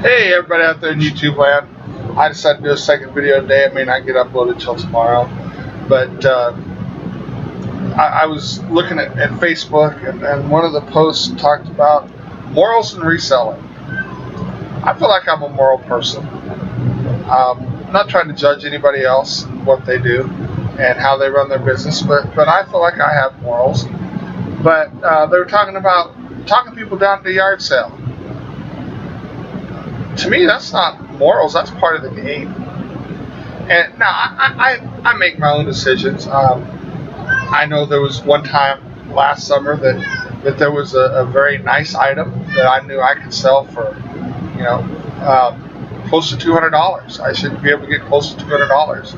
Hey everybody out there in YouTube land. I decided to do a second video today. It may not get uploaded till tomorrow. But I was looking at Facebook and one of the posts talked about morals and reselling. I feel like I'm a moral person. I'm not trying to judge anybody else and what they do and how they run their business, but I feel like I have morals. But they were talking about talking people down at the yard sale. To me, that's not morals. That's part of the game. And now I make my own decisions. I know there was one time last summer that there was a very nice item that I knew I could sell for, close to $200. I should be able to get close to $200,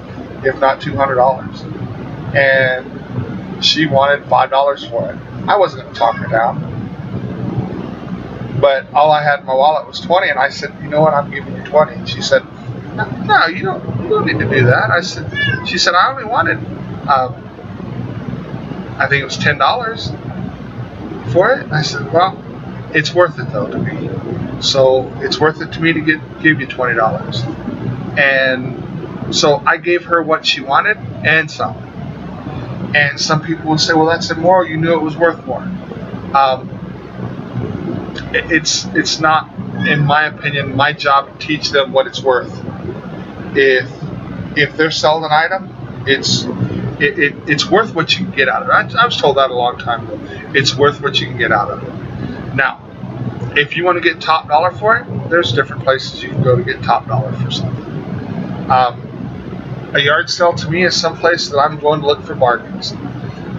if not $200. And she wanted $5 for it. I wasn't going to talk her down. But all I had in my wallet was 20, and I said, "You know what? I'm giving you 20." And she said, "No, you don't need to do that." She said, "I only wanted, I think it was $10 for it." And I said, "Well, it's worth it though to me. So it's worth it to me to give you $20." And so I gave her what she wanted and some. And some people would say, "Well, that's immoral. You knew it was worth more." It's not, in my opinion, my job to teach them what it's worth. If they're selling an item, it's worth what you can get out of it. I was told that a long time ago. It's worth what you can get out of it. Now, if you want to get top dollar for it, there's different places you can go to get top dollar for something. A yard sale to me is some place that I'm going to look for bargains.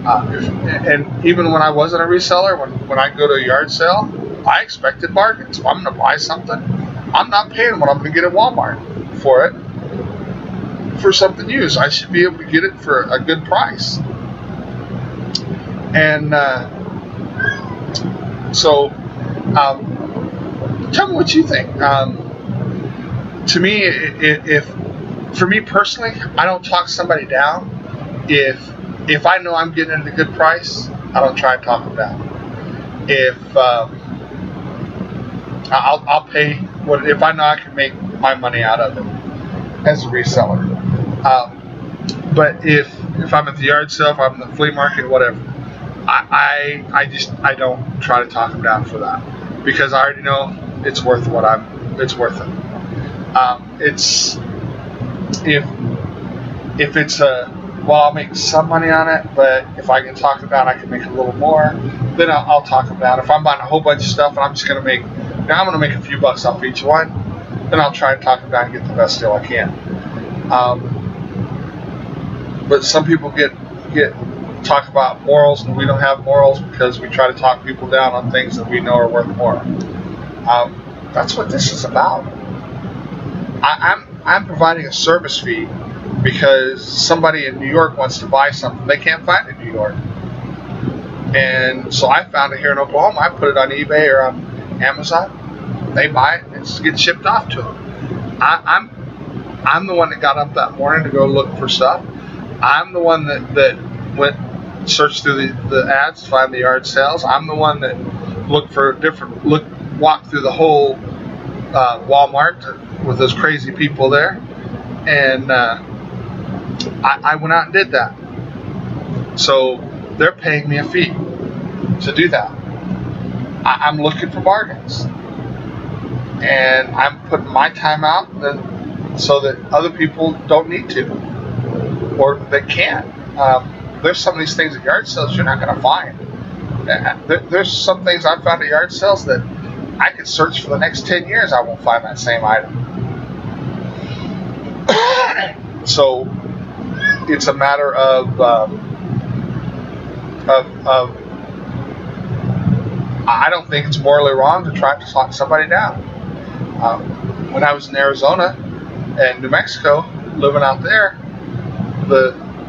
And even when I wasn't a reseller, when I go to a yard sale, I expected bargains. If I'm going to buy something, I'm not paying what I'm going to get at Walmart for it for something used. I should be able to get it for a good price. And so, tell me what you think. To me, for me personally, I don't talk somebody down. If I know I'm getting it at a good price, I don't try and talk them down. If I'll pay what, if I know I can make my money out of it as a reseller. But if I'm at the yard sale, if I'm in the flea market, whatever, I don't try to talk them down for that, because I already know it's worth it's worth it. It's if it's I'll make some money on it, but if I can talk them down, I can make a little more, then I'll talk them down. If I'm buying a whole bunch of stuff and I'm just going to make a few bucks off each one, then I'll try and talk them down and get the best deal I can. But some people talk about morals, and we don't have morals because we try to talk people down on things that we know are worth more. That's what this is about. I'm providing a service fee because somebody in New York wants to buy something they can't find in New York. And so I found it here in Oklahoma. I put it on eBay or on Amazon. They buy it and it gets shipped off to them. I'm the one that got up that morning to go look for stuff. I'm the one that went searched through the ads to find the yard sales. I'm the one that looked for walked through the whole Walmart with those crazy people there. And I went out and did that. So they're paying me a fee to do that. I'm looking for bargains. And I'm putting my time out so that other people don't need to, or they can't. There's some of these things at yard sales you're not going to find. There's some things I've found at yard sales that I could search for the next 10 years. I won't find that same item. So it's a matter of I don't think it's morally wrong to try to talk somebody down. When I was in Arizona and New Mexico, living out there,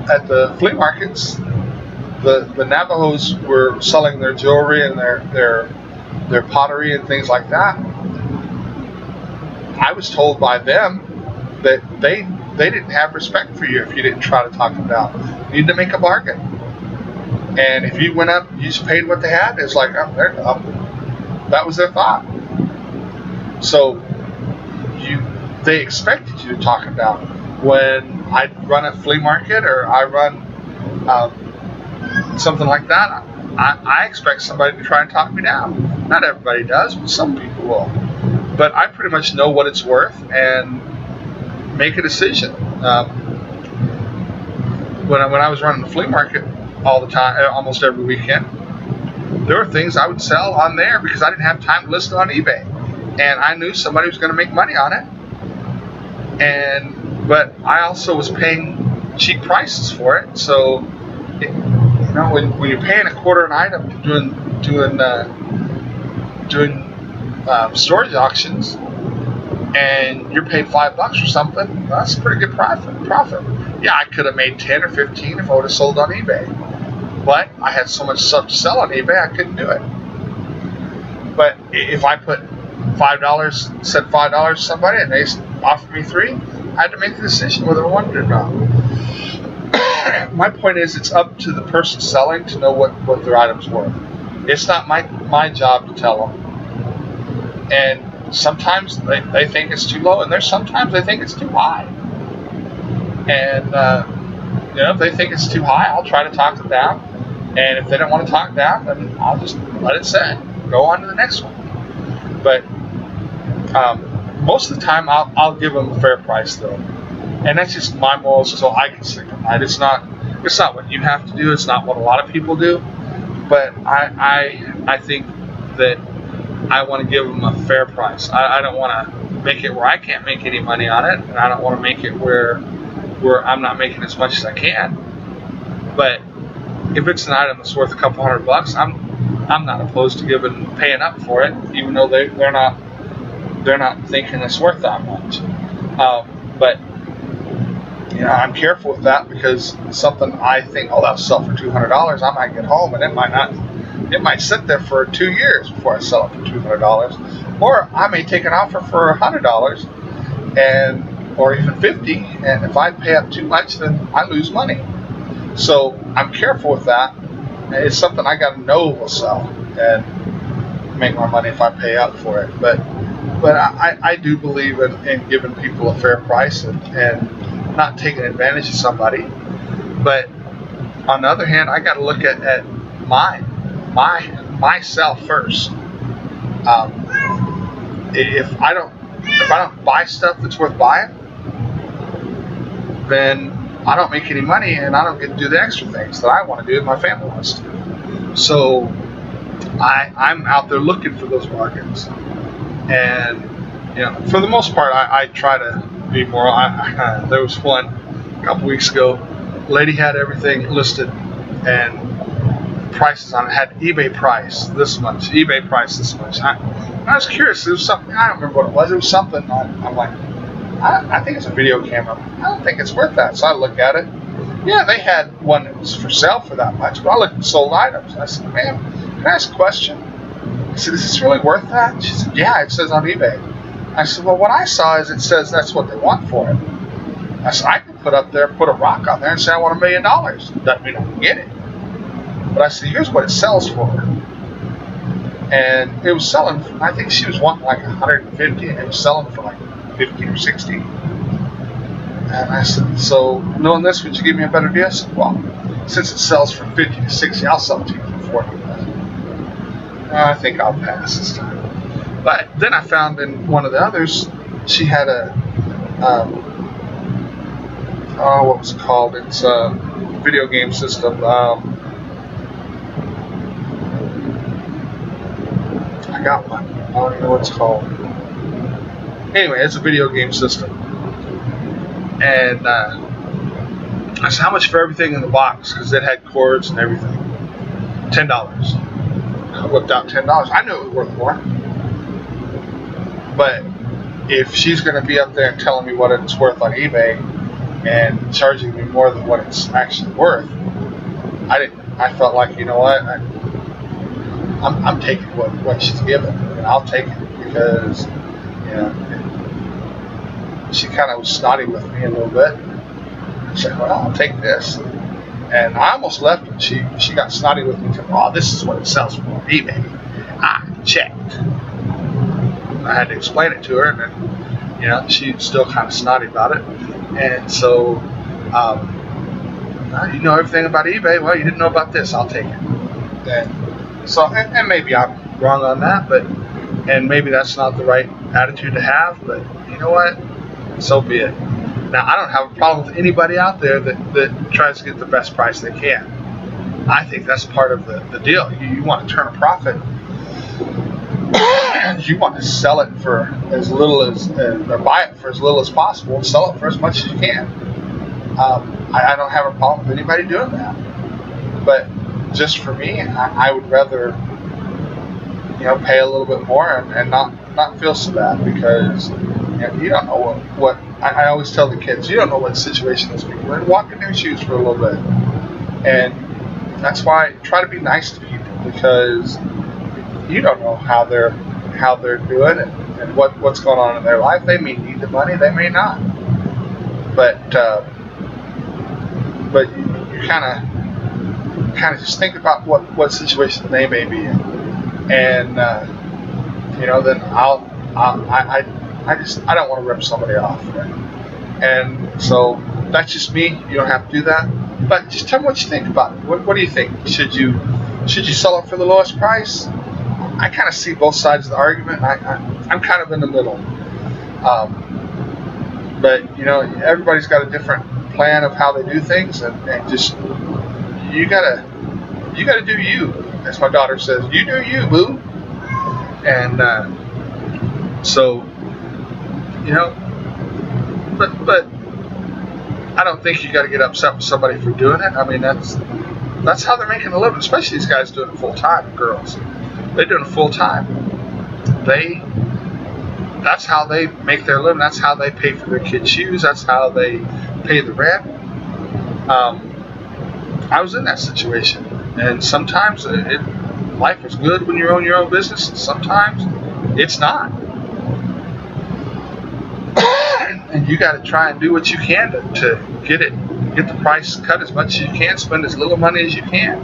at the flea markets, the Navajos were selling their jewelry and their pottery and things like that. I was told by them that they didn't have respect for you if you didn't try to talk them down. You need to make a bargain. And if you went up, you just paid what they had, it's like, oh, there you go. That was their thought. So they expected you to talk it down. When I run a flea market or I run something like that, I expect somebody to try and talk me down. Not everybody does, but some people will. But I pretty much know what it's worth and make a decision. When I was running the flea market all the time, almost every weekend, there were things I would sell on there because I didn't have time to list it on eBay, and I knew somebody was going to make money on it. But I also was paying cheap prices for it, so when you're paying a quarter an item doing storage auctions, and you're paid $5 for something, that's a pretty good profit. Yeah, I could have made 10 or 15 if I would have sold on eBay, but I had so much stuff to sell on eBay I couldn't do it. But if I put said $5 to somebody and they offered me $3, I had to make the decision whether I wanted it or not. My point is, it's up to the person selling to know what their item's worth. It's not my job to tell them. And sometimes they think it's too low, and there's sometimes they think it's too high. And if they think it's too high, I'll try to talk them down. And if they don't want to talk down, then I'll just let it sit. Go on to the next one. But most of the time, I'll give them a fair price, though. And that's just my morals, so I can sleep at night. It's not what you have to do. It's not what a lot of people do. But I think that I want to give them a fair price. I don't want to make it where I can't make any money on it, and I don't want to make it where I'm not making as much as I can. But if it's an item that's worth a couple $100, I'm not opposed to paying up for it, even though they're not thinking it's worth that much. But I'm careful with that, because something I think, that'll sell for $200, I might get home and it might sit there for 2 years before I sell it for $200, or I may take an offer for $100 or even $50, and if I pay up too much, then I lose money. So I'm careful with that. It's something I got to know will sell and make my money if I pay up for it. But I do believe in giving people a fair price and not taking advantage of somebody. But on the other hand, I got to look at myself first. If I don't buy stuff that's worth buying, then I don't make any money, and I don't get to do the extra things that I want to do and my family wants to do. So I'm out there looking for those bargains, and for the most part, I try to be more. There was one a couple weeks ago. Lady had everything listed, and prices on it had eBay price this much, eBay price this much. I was curious. It was something, I don't remember what it was. It was something. I'm like, I think it's a video camera. I don't think it's worth that. So I look at it. Yeah, they had one that was for sale for that much, but I looked at sold items. I said, ma'am, can I ask a question? I said, is this really worth that? She said, yeah, it says on eBay. I said, well, what I saw is it says that's what they want for it. I said, I could put a rock on there and say I want $1 million. Doesn't mean I can get it. But I said, here's what it sells for. And it was selling, I think she was wanting like 150, and it was selling for like 50 or 60. And I said, so knowing this, would you give me a better deal? I said, well, since it sells for 50 to 60, I'll sell it to you for 40. I think I'll pass this time. But then I found in one of the others, she had what was it called? It's a video game system. I got one. I don't even know what it's called. Anyway, it's a video game system. And I said, how much for everything in the box? Because it had cords and everything. $10. I whipped out $10. I knew it was worth more. But if she's going to be up there and telling me what it's worth on eBay and charging me more than what it's actually worth, I felt like, you know what, I'm taking what she's given, and I'll take it, because she kind of was snotty with me a little bit. I said, well, I'll take this. And I almost left when she got snotty with me. Oh, this is what it sells for on eBay. I checked. I had to explain it to her, and then, she's still kind of snotty about it. And so, you know everything about eBay. Well, you didn't know about this. I'll take it. And so, and maybe I'm wrong on that, and maybe that's not the right attitude to have. But you know what? So be it. Now, I don't have a problem with anybody out there that tries to get the best price they can. I think that's part of the deal. You want to turn a profit. You want to sell it for as little as, or buy it for as little as possible, and sell it for as much as you can. I don't have a problem with anybody doing that. But just for me, I would rather, pay a little bit more and not feel so bad, because you don't know what I always tell the kids, you don't know what situation those people are in. Walk in their shoes for a little bit. And that's why I try to be nice to people, because you don't know how they're doing and what's going on in their life. They may need the money, they may not. But you kind of just think about what situation they may be in, and then I don't want to rip somebody off, right? And so that's just me. You don't have to do that, but just tell me what you think about it. What do you think? Should you sell it for the lowest price? I kind of see both sides of the argument. I'm kind of in the middle. But everybody's got a different plan of how they do things, and just you gotta do you, as my daughter says. You do you, boo. And so but I don't think you got to get upset with somebody for doing it. I mean, that's how they're making a living, especially these guys doing it full time. Girls, they're doing it full time. That's how they make their living. That's how they pay for their kids' shoes. That's how they pay the rent. I was in that situation, and sometimes life is good when you own your own business, and sometimes it's not. And you got to try and do what you can to get the price cut as much as you can, spend as little money as you can.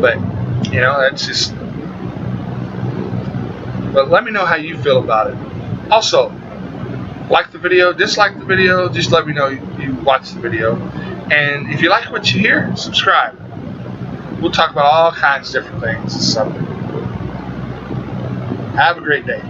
But that's just. But let me know how you feel about it. Also, like the video, dislike the video, just let me know you watched the video. And if you like what you hear, subscribe. We'll talk about all kinds of different things this Sunday. Have a great day.